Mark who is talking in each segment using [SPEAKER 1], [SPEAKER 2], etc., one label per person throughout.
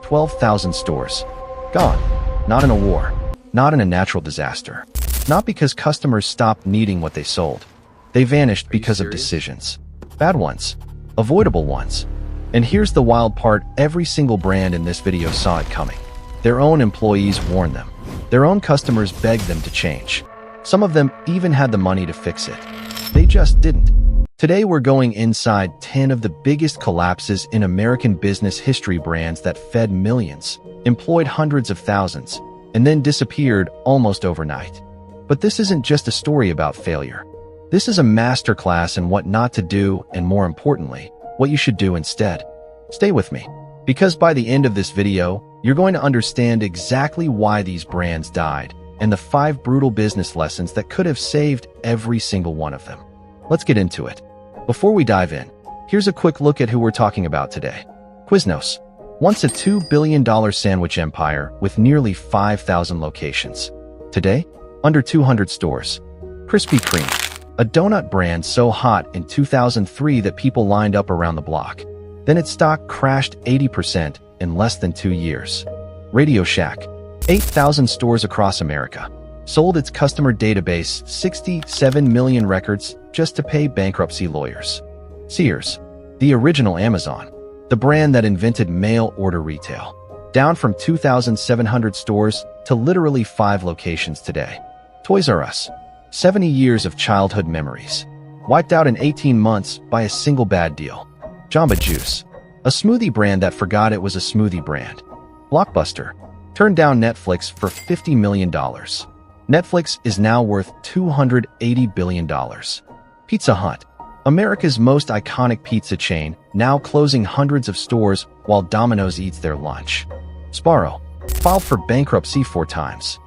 [SPEAKER 1] 12,000 stores. Gone. Not in a war. Not in a natural disaster. Not because customers stopped needing what they sold. They vanished because of decisions. Bad ones. Avoidable ones. And here's the wild part, every single brand in this video saw it coming. Their own employees warned them. Their own customers begged them to change. Some of them even had the money to fix it. They just didn't. Today we're going inside 10 of the biggest collapses in American business history, brands that fed millions, employed hundreds of thousands, and then disappeared almost overnight. But this isn't just a story about failure. This is a masterclass in what not to do and, more importantly, what you should do instead. Stay with me, because by the end of this video, you're going to understand exactly why these brands died and the 5 brutal business lessons that could have saved every single one of them. Let's get into it. Before we dive in, here's a quick look at who we're talking about today. Quiznos, once a $2 billion sandwich empire with nearly 5,000 locations. Today, under 200 stores. Krispy Kreme, a donut brand so hot in 2003 that people lined up around the block. Then its stock crashed 80% in less than 2 years. RadioShack, 8,000 stores across America, sold its customer database 67 million records just to pay bankruptcy lawyers. Sears, the original Amazon, the brand that invented mail order retail, down from 2,700 stores to literally 5 locations today. Toys R Us, 70 years of childhood memories, wiped out in 18 months by a single bad deal. Jamba Juice, a smoothie brand that forgot it was a smoothie brand. Blockbuster, turned down Netflix for $50 million. Netflix is now worth $280 billion. Pizza Hut, America's most iconic pizza chain, now closing hundreds of stores while Domino's eats their lunch. Sbarro, filed for bankruptcy 4 times.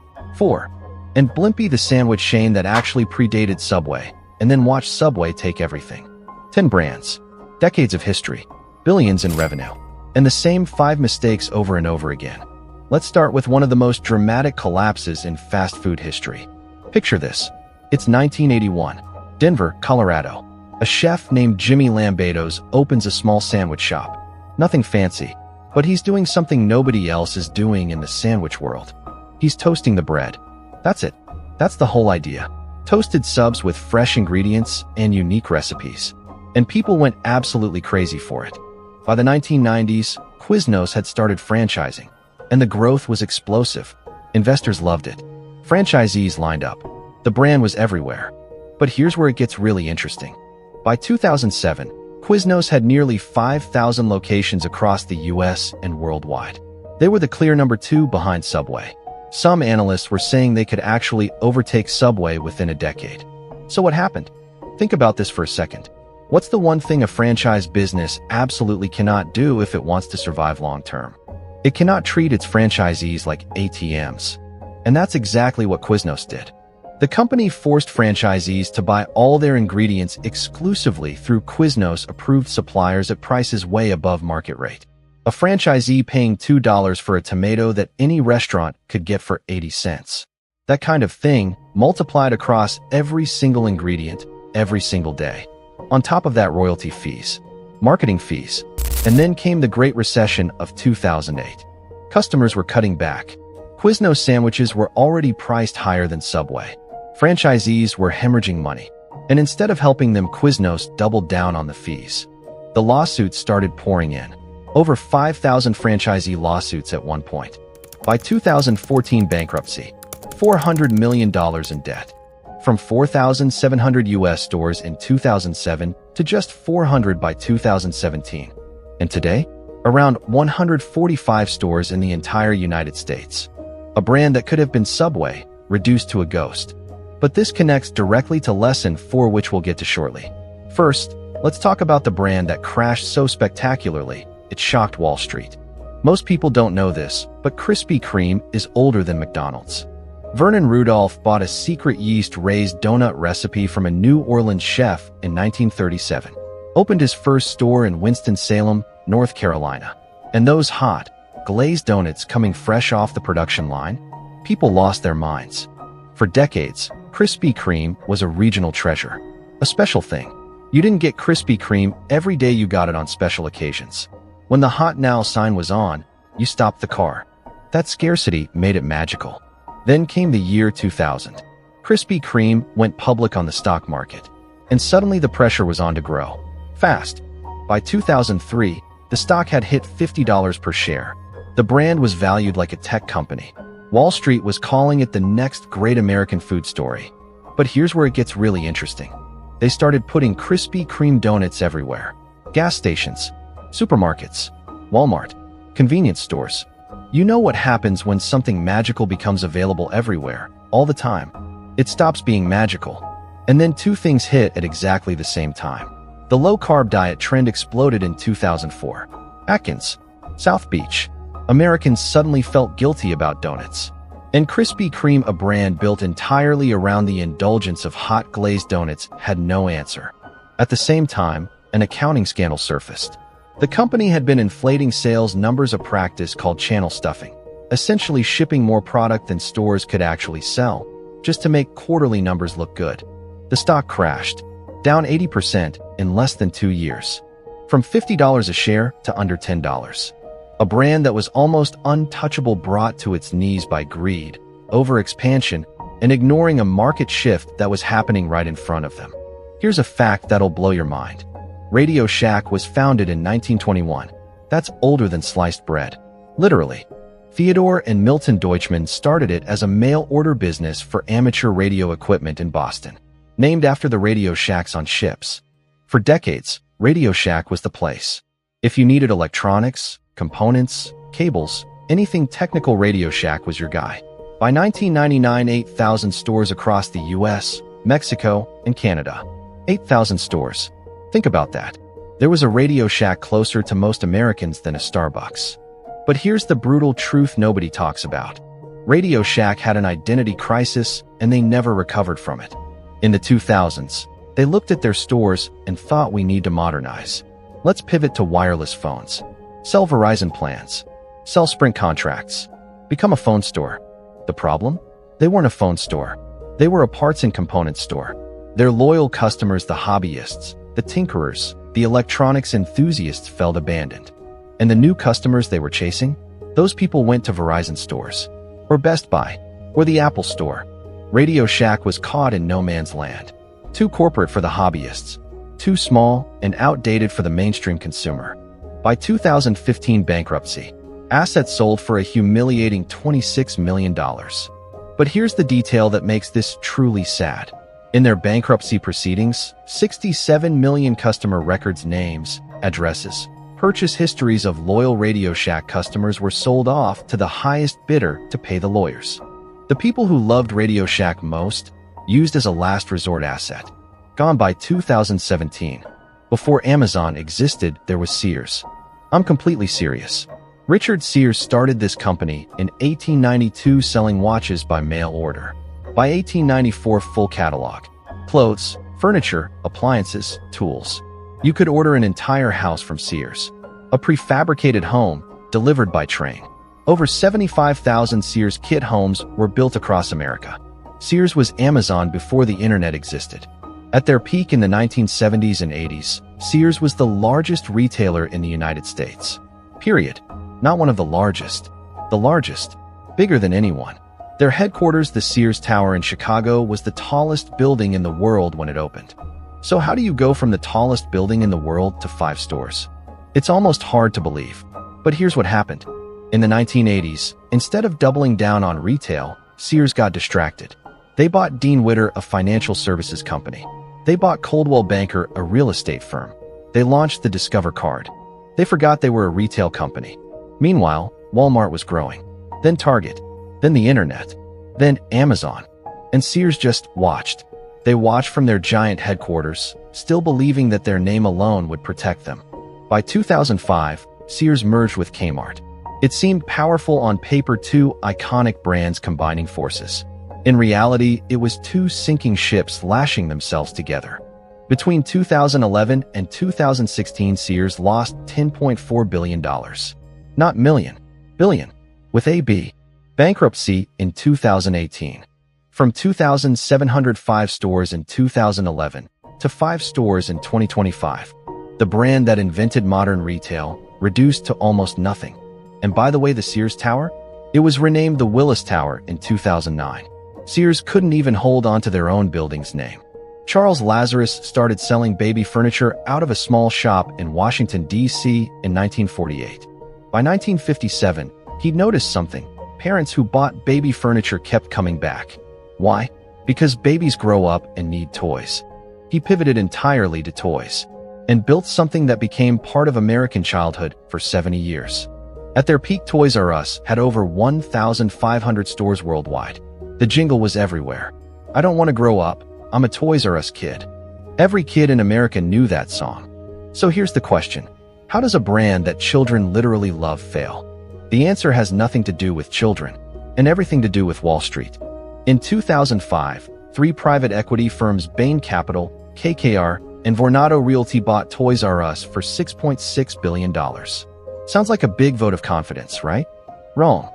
[SPEAKER 1] And Blimpie, the sandwich chain that actually predated Subway, and then watched Subway take everything. 10 brands, decades of history, billions in revenue, and the same 5 mistakes over and over again. Let's start with one of the most dramatic collapses in fast food history. Picture this. It's 1981, Denver, Colorado. A chef named Jimmy Lambatos opens a small sandwich shop. Nothing fancy, but he's doing something nobody else is doing in the sandwich world. He's toasting the bread. That's it. That's the whole idea. Toasted subs with fresh ingredients and unique recipes. And people went absolutely crazy for it. By the 1990s, Quiznos had started franchising, and the growth was explosive. Investors loved it. Franchisees lined up. The brand was everywhere. But here's where it gets really interesting. By 2007, Quiznos had nearly 5,000 locations across the US and worldwide. They were the clear number 2 behind Subway. Some analysts were saying they could actually overtake Subway within a decade. So what happened? Think about this for a second. What's the one thing a franchise business absolutely cannot do if it wants to survive long-term? It cannot treat its franchisees like ATMs. And that's exactly what Quiznos did. The company forced franchisees to buy all their ingredients exclusively through Quiznos-approved suppliers at prices way above market rate. A franchisee paying $2 for a tomato that any restaurant could get for 80 cents. That kind of thing multiplied across every single ingredient, every single day. On top of that, royalty fees, marketing fees, and then came the Great Recession of 2008. Customers were cutting back. Quiznos sandwiches were already priced higher than Subway. Franchisees were hemorrhaging money, and instead of helping them, Quiznos doubled down on the fees. The lawsuits started pouring in. Over 5,000 franchisee lawsuits at one point. By 2014, bankruptcy, $400 million in debt. From 4,700 US stores in 2007 to just 400 by 2017. And today, around 145 stores in the entire United States. A brand that could have been Subway, reduced to a ghost. But this connects directly to lesson 4, which we'll get to shortly. First, let's talk about the brand that crashed so spectacularly, it shocked Wall Street. Most people don't know this, but Krispy Kreme is older than McDonald's. Vernon Rudolph bought a secret yeast-raised donut recipe from a New Orleans chef in 1937, opened his first store in Winston-Salem, North Carolina. And those hot, glazed donuts coming fresh off the production line, people lost their minds. For decades, Krispy Kreme was a regional treasure, a special thing. You didn't get Krispy Kreme every day, you got it on special occasions. When the Hot Now sign was on, you stopped the car. That scarcity made it magical. Then came the year 2000. Krispy Kreme went public on the stock market, and suddenly the pressure was on to grow fast. By 2003, the stock had hit $50 per share. The brand was valued like a tech company. Wall Street was calling it the next great American food story. But here's where it gets really interesting. They started putting Krispy Kreme donuts everywhere. Gas stations, supermarkets, Walmart, convenience stores. You know what happens when something magical becomes available everywhere, all the time. It stops being magical. And then two things hit at exactly the same time. The low-carb diet trend exploded in 2004. Atkins, South Beach. Americans suddenly felt guilty about donuts. And Krispy Kreme, a brand built entirely around the indulgence of hot glazed donuts, had no answer. At the same time, an accounting scandal surfaced. The company had been inflating sales numbers, a practice called channel stuffing, essentially shipping more product than stores could actually sell, just to make quarterly numbers look good. The stock crashed, down 80% in less than 2 years, from $50 a share to under $10. A brand that was almost untouchable brought to its knees by greed, overexpansion, and ignoring a market shift that was happening right in front of them. Here's a fact that'll blow your mind. RadioShack was founded in 1921. That's older than sliced bread. Literally. Theodore and Milton Deutschman started it as a mail-order business for amateur radio equipment in Boston, named after the Radio Shacks on ships. For decades, RadioShack was the place. If you needed electronics, components, cables, anything technical, RadioShack was your guy. By 1999, 8,000 stores across the US, Mexico, and Canada. 8,000 stores. Think about that. There was a RadioShack closer to most Americans than a Starbucks. But here's the brutal truth nobody talks about. RadioShack had an identity crisis, and they never recovered from it. In the 2000s, they looked at their stores and thought, we need to modernize. Let's pivot to wireless phones. Sell Verizon plans. Sell Sprint contracts. Become a phone store. The problem? They weren't a phone store. They were a parts and components store. Their loyal customers, the hobbyists, the tinkerers, the electronics enthusiasts, felt abandoned. And the new customers they were chasing? Those people went to Verizon stores, or Best Buy, or the Apple Store. RadioShack was caught in no man's land. Too corporate for the hobbyists. Too small and outdated for the mainstream consumer. By 2015, bankruptcy. Assets sold for a humiliating $26 million. But here's the detail that makes this truly sad. In their bankruptcy proceedings, 67 million customer records, names, addresses, purchase histories of loyal RadioShack customers were sold off to the highest bidder to pay the lawyers. The people who loved RadioShack most, used as a last resort asset. Gone by 2017. Before Amazon existed, there was Sears. I'm completely serious. Richard Sears started this company in 1892 selling watches by mail order. By 1894, full catalog. Clothes, furniture, appliances, tools. You could order an entire house from Sears. A prefabricated home, delivered by train. Over 75,000 Sears kit homes were built across America. Sears was Amazon before the internet existed. At their peak in the 1970s and 80s, Sears was the largest retailer in the United States. Period. Not one of the largest. The largest. Bigger than anyone. Their headquarters, the Sears Tower in Chicago, was the tallest building in the world when it opened. So how do you go from the tallest building in the world to 5 stores? It's almost hard to believe. But here's what happened. In the 1980s, instead of doubling down on retail, Sears got distracted. They bought Dean Witter, a financial services company. They bought Coldwell Banker, a real estate firm. They launched the Discover card. They forgot they were a retail company. Meanwhile, Walmart was growing. Then Target. Then the internet. Then Amazon. And Sears just watched. They watched from their giant headquarters, still believing that their name alone would protect them. By 2005, Sears merged with Kmart. It seemed powerful on paper, two iconic brands combining forces. In reality, it was two sinking ships lashing themselves together. Between 2011 and 2016, Sears lost $10.4 billion. Not million, billion. With AB. Bankruptcy in 2018. From 2,705 stores in 2011 to 5 stores in 2025. The brand that invented modern retail reduced to almost nothing. And by the way, the Sears Tower? It was renamed the Willis Tower in 2009. Sears couldn't even hold on to their own building's name. Charles Lazarus started selling baby furniture out of a small shop in Washington, D.C. in 1948. By 1957, he'd noticed something. Parents who bought baby furniture kept coming back. Why? Because babies grow up and need toys. He pivoted entirely to toys and built something that became part of American childhood for 70 years. At their peak, Toys R Us had over 1,500 stores worldwide. The jingle was everywhere. I don't want to grow up. I'm a Toys R Us kid. Every kid in America knew that song. So here's the question. How does a brand that children literally love fail? The answer has nothing to do with children and everything to do with Wall Street. In 2005, three private equity firms, Bain Capital, KKR, and Vornado Realty, bought Toys R Us for $6.6 billion. Sounds like a big vote of confidence, right? Wrong.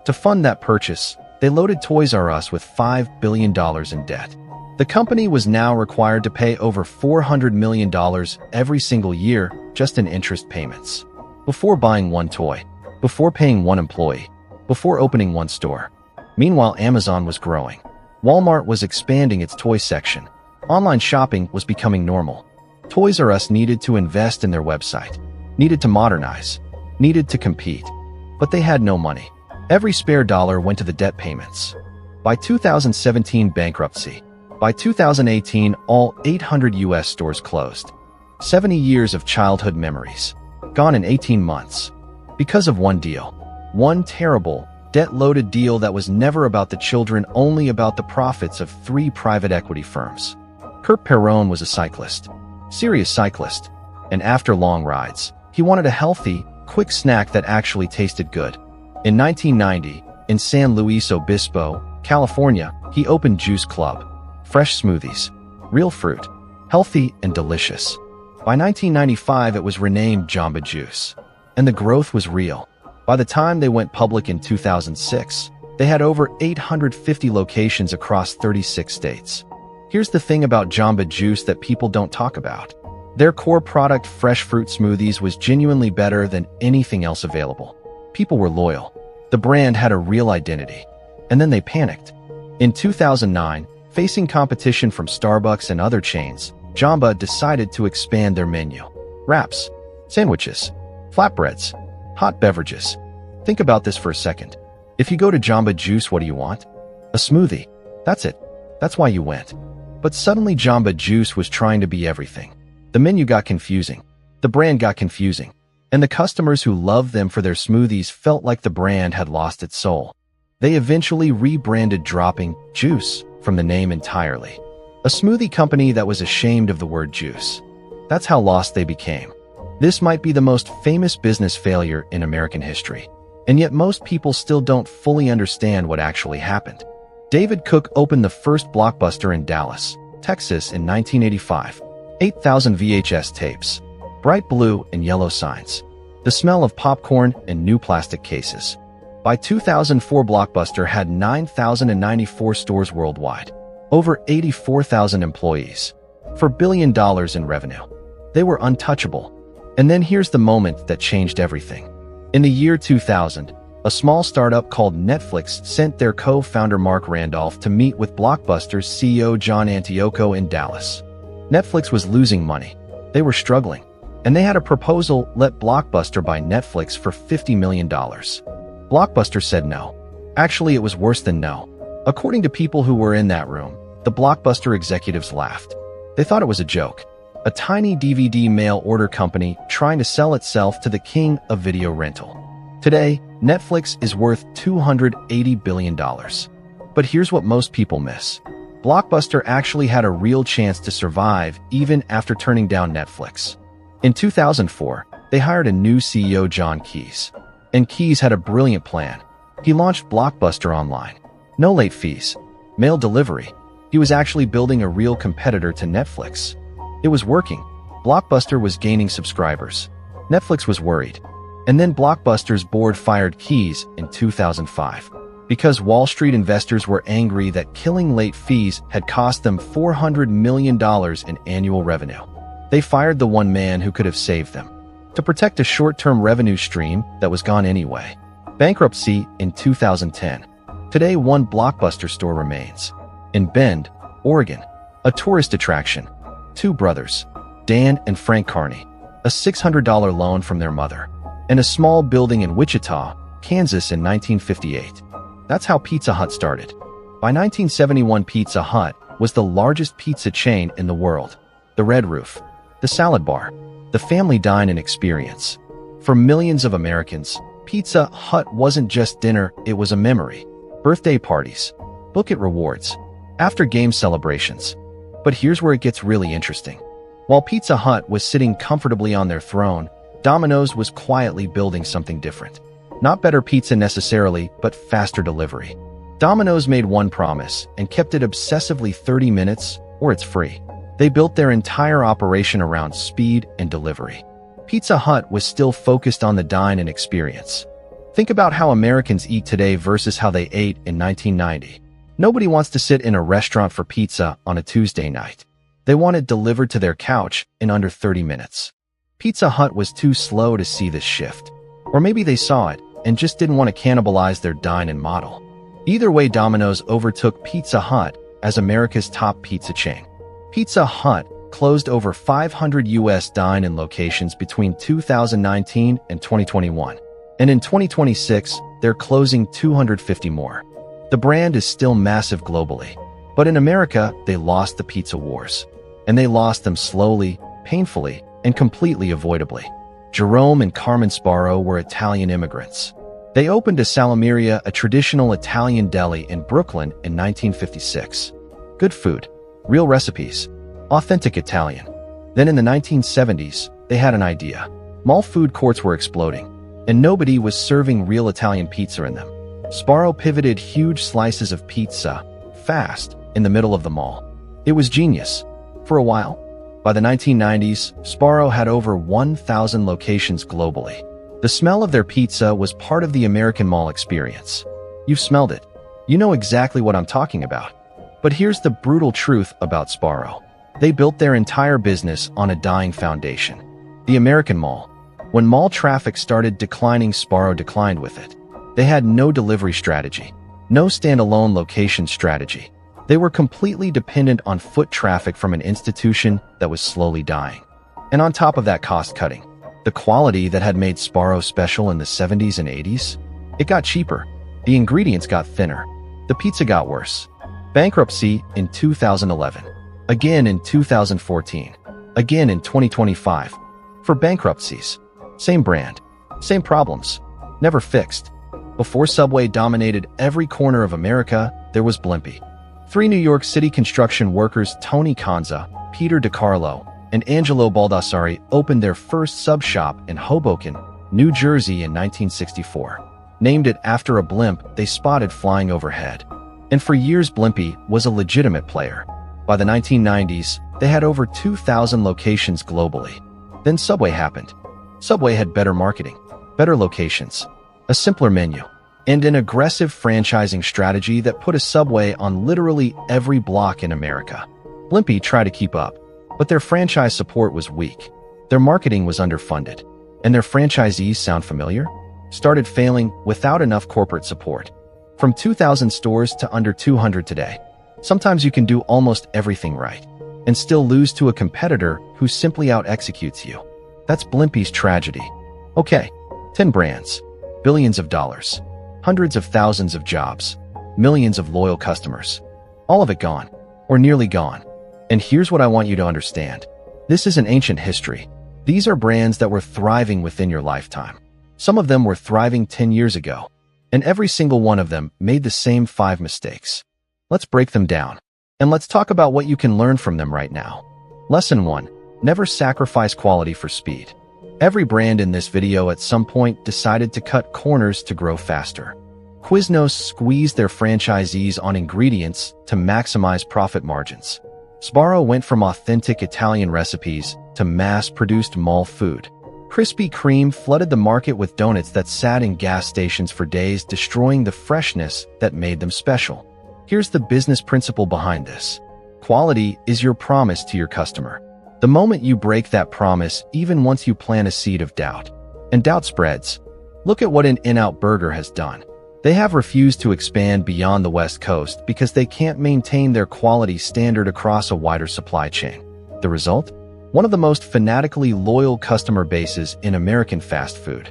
[SPEAKER 1] To fund that purchase, they loaded Toys R Us with $5 billion in debt. The company was now required to pay over $400 million every single year just in interest payments. Before buying one toy, before paying one employee, before opening one store. Meanwhile, Amazon was growing. Walmart was expanding its toy section. Online shopping was becoming normal. Toys R Us needed to invest in their website, needed to modernize, needed to compete. But they had no money. Every spare dollar went to the debt payments. By 2017, bankruptcy. By 2018, all 800 U.S. stores closed. 70 years of childhood memories. Gone in 18 months. Because of one deal. One terrible, debt-loaded deal that was never about the children, only about the profits of three private equity firms. Kurt Perron was a cyclist. Serious cyclist. And after long rides, he wanted a healthy, quick snack that actually tasted good. In 1990, in San Luis Obispo, California, he opened Juice Club. Fresh smoothies. Real fruit. Healthy and delicious. By 1995, it was renamed Jamba Juice. And the growth was real. By the time they went public in 2006, they had over 850 locations across 36 states. Here's the thing about Jamba Juice that people don't talk about. Their core product, fresh fruit smoothies, was genuinely better than anything else available. People were loyal. The brand had a real identity. And then they panicked. In 2009, facing competition from Starbucks and other chains, Jamba decided to expand their menu. Wraps, sandwiches, flatbreads, hot beverages. Think about this for a second. If you go to Jamba Juice, what do you want? A smoothie. That's it. That's why you went. But suddenly Jamba Juice was trying to be everything. The menu got confusing. The brand got confusing. And the customers who loved them for their smoothies felt like the brand had lost its soul. They eventually rebranded, dropping juice from the name entirely. A smoothie company that was ashamed of the word juice. That's how lost they became. This might be the most famous business failure in American history. And yet most people still don't fully understand what actually happened. David Cook opened the first Blockbuster in Dallas, Texas in 1985. 8,000 VHS tapes. Bright blue and yellow signs. The smell of popcorn and new plastic cases. By 2004, Blockbuster had 9,094 stores worldwide. Over 84,000 employees. For $1 billion in revenue. They were untouchable. And then here's the moment that changed everything. In the year 2000, a small startup called Netflix sent their co-founder Mark Randolph to meet with Blockbuster's CEO John Antioco in Dallas. Netflix was losing money. They were struggling. And they had a proposal: let Blockbuster buy Netflix for $50 million. Blockbuster said no. Actually, it was worse than no. According to people who were in that room, the Blockbuster executives laughed. They thought it was a joke. A tiny DVD mail order company trying to sell itself to the king of video rental. Today, Netflix is worth $280 billion. But here's what most people miss. Blockbuster actually had a real chance to survive even after turning down Netflix. In 2004, they hired a new CEO, John Keyes. And Keyes had a brilliant plan. He launched Blockbuster Online. No late fees. Mail delivery. He was actually building a real competitor to Netflix. It was working. Blockbuster was gaining subscribers. Netflix was worried. And then Blockbuster's board fired Keyes in 2005. Because Wall Street investors were angry that killing late fees had cost them $400 million in annual revenue. They fired the one man who could have saved them. to protect a short-term revenue stream that was gone anyway. Bankruptcy in 2010. Today, one Blockbuster store remains. In Bend, Oregon, a tourist attraction. Two brothers, Dan and Frank Carney, a $600 loan from their mother, and a small building in Wichita, Kansas in 1958. That's how Pizza Hut started. By 1971, Pizza Hut was the largest pizza chain in the world. The Red Roof, the Salad Bar, the family dine-in experience. For millions of Americans, Pizza Hut wasn't just dinner, it was a memory. Birthday parties, book it rewards, after-game celebrations. But here's where it gets really interesting. While Pizza Hut was sitting comfortably on their throne, Domino's was quietly building something different. Not better pizza necessarily, but faster delivery. Domino's made one promise and kept it obsessively: 30 minutes or it's free. They built their entire operation around speed and delivery. Pizza Hut was still focused on the dine-in experience. Think about how Americans eat today versus how they ate in 1990. Nobody wants to sit in a restaurant for pizza on a Tuesday night. They want it delivered to their couch in under 30 minutes. Pizza Hut was too slow to see this shift. Or maybe they saw it and just didn't want to cannibalize their dine-in model. Either way, Domino's overtook Pizza Hut as America's top pizza chain. Pizza Hut closed over 500 U.S. dine-in locations between 2019 and 2021. And in 2026, they're closing 250 more. The brand is still massive globally. But in America, they lost the pizza wars. And they lost them slowly, painfully, and completely avoidably. Jerome and Carmen Sbarro were Italian immigrants. They opened a Salameria, a traditional Italian deli in Brooklyn in 1956. Good food, real recipes, authentic Italian. Then in the 1970s, they had an idea. Mall food courts were exploding, and nobody was serving real Italian pizza in them. Sbarro pivoted huge slices of pizza, fast, in the middle of the mall. It was genius. For a while. By the 1990s, Sbarro had over 1,000 locations globally. The smell of their pizza was part of the American mall experience. You've smelled it. You know exactly what I'm talking about. But here's the brutal truth about Sbarro. They built their entire business on a dying foundation. The American mall. When mall traffic started declining, Sbarro declined with it. They had no delivery strategy, no standalone location strategy. They were completely dependent on foot traffic from an institution that was slowly dying. And on top of that, cost-cutting. The quality that had made Sbarro special in the 70s and 80s? It got cheaper. The ingredients got thinner. The pizza got worse. Bankruptcy in 2011. Again in 2014. Again in 2025. For bankruptcies. Same brand. Same problems. Never fixed. Before Subway dominated every corner of America, there was Blimpie. 3 New York City construction workers, Tony Conza, Peter DiCarlo, and Angelo Baldassari, opened their first sub shop in Hoboken, New Jersey in 1964. Named it after a blimp they spotted flying overhead. And for years, Blimpie was a legitimate player. By the 1990s, they had over 2,000 locations globally. Then Subway happened. Subway had better marketing, better locations, a simpler menu, and an aggressive franchising strategy that put a Subway on literally every block in America. Blimpie tried to keep up, but their franchise support was weak. Their marketing was underfunded, and their franchisees, sound familiar? Started failing without enough corporate support. From 2,000 stores to under 200 today. Sometimes you can do almost everything right and still lose to a competitor who simply out-executes you. That's Blimpie's tragedy. Okay, 10 brands, billions of dollars, hundreds of thousands of jobs, millions of loyal customers. All of it gone, or nearly gone. And here's what I want you to understand. This is an ancient history. These are brands that were thriving within your lifetime. Some of them were thriving 10 years ago, and every single one of them made the same 5 mistakes. Let's break them down, and let's talk about what you can learn from them right now. Lesson 1. Never sacrifice quality for speed. Every brand in this video at some point decided to cut corners to grow faster. Quiznos squeezed their franchisees on ingredients to maximize profit margins. Sbarro went from authentic Italian recipes to mass-produced mall food. Krispy Kreme flooded the market with donuts that sat in gas stations for days, destroying the freshness that made them special. Here's the business principle behind this. Quality is your promise to your customer. The moment you break that promise, even once you plant a seed of doubt, and doubt spreads. Look at what an In-N-Out Burger has done. They have refused to expand beyond the West Coast because they can't maintain their quality standard across a wider supply chain. The result? One of the most fanatically loyal customer bases in American fast food.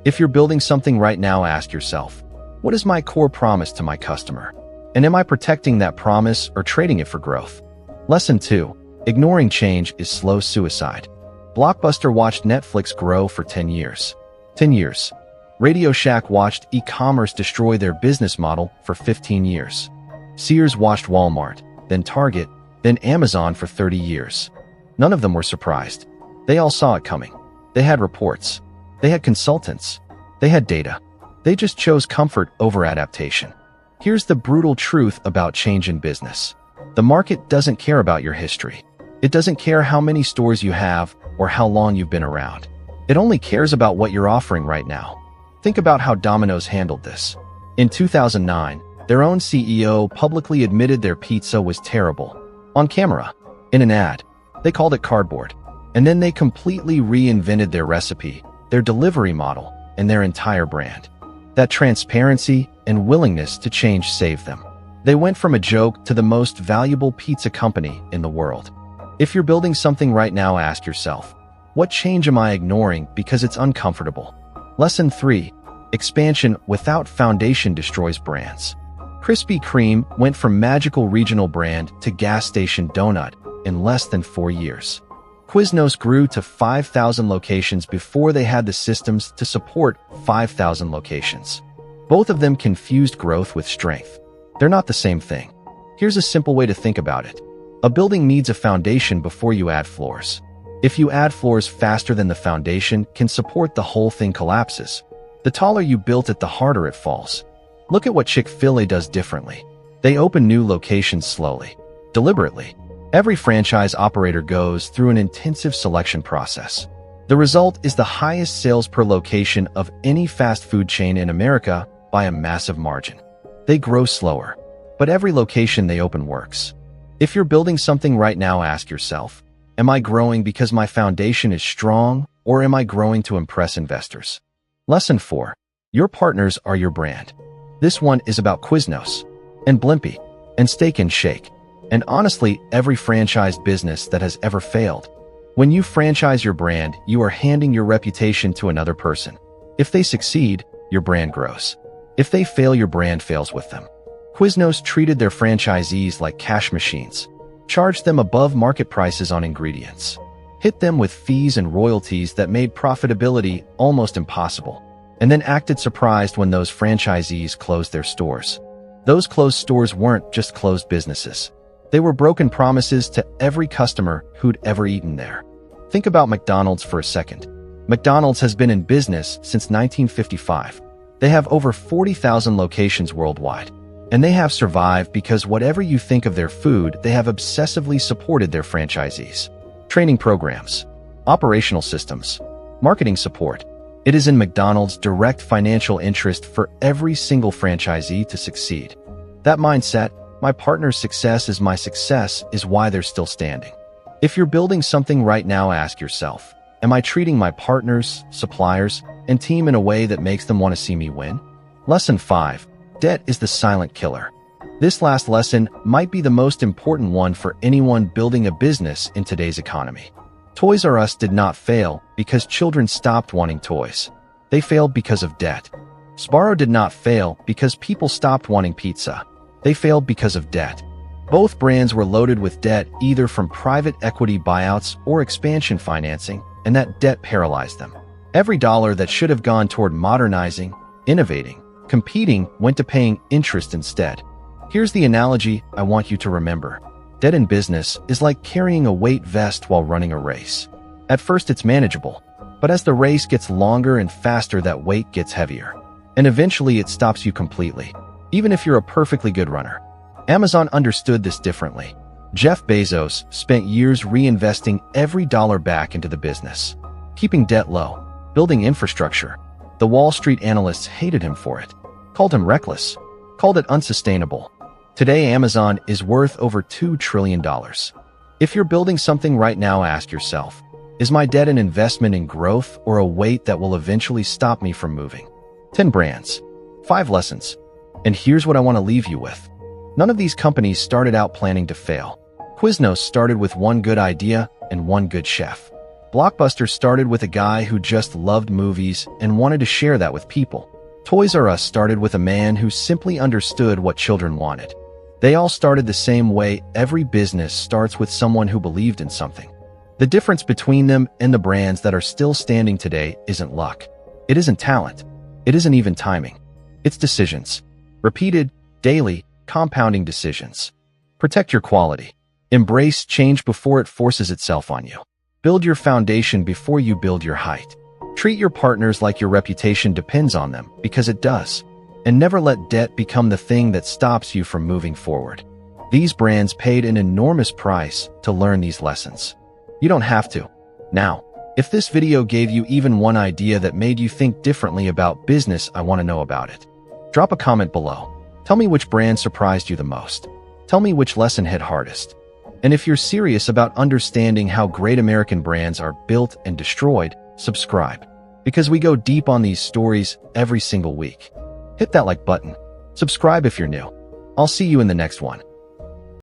[SPEAKER 1] If you're building something right now, ask yourself, what is my core promise to my customer? And am I protecting that promise or trading it for growth? Lesson 2. Ignoring change is slow suicide. Blockbuster watched Netflix grow for 10 years. 10 years. RadioShack watched e-commerce destroy their business model for 15 years. Sears watched Walmart, then Target, then Amazon for 30 years. None of them were surprised. They all saw it coming. They had reports. They had consultants. They had data. They just chose comfort over adaptation. Here's the brutal truth about change in business. The market doesn't care about your history. It doesn't care how many stores you have or how long you've been around. It only cares about what you're offering right now. Think about how Domino's handled this. In 2009, their own CEO publicly admitted their pizza was terrible. On camera, in an ad, they called it cardboard. And then they completely reinvented their recipe, their delivery model, and their entire brand. That transparency and willingness to change saved them. They went from a joke to the most valuable pizza company in the world. If you're building something right now, ask yourself, what change am I ignoring because it's uncomfortable? Lesson 3. Expansion without foundation destroys brands. Krispy Kreme went from magical regional brand to gas station donut in less than 4 years. Quiznos grew to 5,000 locations before they had the systems to support 5,000 locations. Both of them confused growth with strength. They're not the same thing. Here's a simple way to think about it. A building needs a foundation before you add floors. If you add floors faster than the foundation can support, the whole thing collapses. The taller you built it, the harder it falls. Look at what Chick-fil-A does differently. They open new locations slowly, deliberately. Every franchise operator goes through an intensive selection process. The result is the highest sales per location of any fast food chain in America by a massive margin. They grow slower, but every location they open works. If you're building something right now, ask yourself, am I growing because my foundation is strong, or am I growing to impress investors? Lesson 4. Your partners are your brand. This one is about Quiznos, and Blimpie, and Steak and Shake, and honestly, every franchise business that has ever failed. When you franchise your brand, you are handing your reputation to another person. If they succeed, your brand grows. If they fail, your brand fails with them. Quiznos treated their franchisees like cash machines, charged them above market prices on ingredients, hit them with fees and royalties that made profitability almost impossible, and then acted surprised when those franchisees closed their stores. Those closed stores weren't just closed businesses. They were broken promises to every customer who'd ever eaten there. Think about McDonald's for a second. McDonald's has been in business since 1955. They have over 40,000 locations worldwide. And they have survived because whatever you think of their food, they have obsessively supported their franchisees. Training programs, operational systems, marketing support. It is in McDonald's direct financial interest for every single franchisee to succeed. That mindset, my partner's success is my success, is why they're still standing. If you're building something right now, ask yourself, am I treating my partners, suppliers, and team in a way that makes them want to see me win? Lesson 5. Debt is the silent killer. This last lesson might be the most important one for anyone building a business in today's economy. Toys R Us did not fail because children stopped wanting toys. They failed because of debt. Sbarro did not fail because people stopped wanting pizza. They failed because of debt. Both brands were loaded with debt, either from private equity buyouts or expansion financing, and that debt paralyzed them. Every dollar that should have gone toward modernizing, innovating, competing went to paying interest instead. Here's the analogy I want you to remember. Debt in business is like carrying a weight vest while running a race. At first it's manageable, but as the race gets longer and faster, that weight gets heavier. And eventually it stops you completely, even if you're a perfectly good runner. Amazon understood this differently. Jeff Bezos spent years reinvesting every dollar back into the business, keeping debt low, building infrastructure. The Wall Street analysts hated him for it, called him reckless, called it unsustainable. Today, Amazon is worth over $2 trillion. If you're building something right now, ask yourself, is my debt an investment in growth or a weight that will eventually stop me from moving? 10 brands, 5 lessons. And here's what I want to leave you with. None of these companies started out planning to fail. Quiznos started with one good idea and one good chef. Blockbuster started with a guy who just loved movies and wanted to share that with people. Toys R Us started with a man who simply understood what children wanted. They all started the same way. Every business starts with someone who believed in something. The difference between them and the brands that are still standing today isn't luck. It isn't talent. It isn't even timing. It's decisions. Repeated, daily, compounding decisions. Protect your quality. Embrace change before it forces itself on you. Build your foundation before you build your height. Treat your partners like your reputation depends on them, because it does. And never let debt become the thing that stops you from moving forward. These brands paid an enormous price to learn these lessons. You don't have to. Now, if this video gave you even one idea that made you think differently about business, I want to know about it. Drop a comment below. Tell me which brand surprised you the most. Tell me which lesson hit hardest. And if you're serious about understanding how great American brands are built and destroyed, subscribe. Because we go deep on these stories every single week. Hit that like button. Subscribe if you're new. I'll see you in the next one.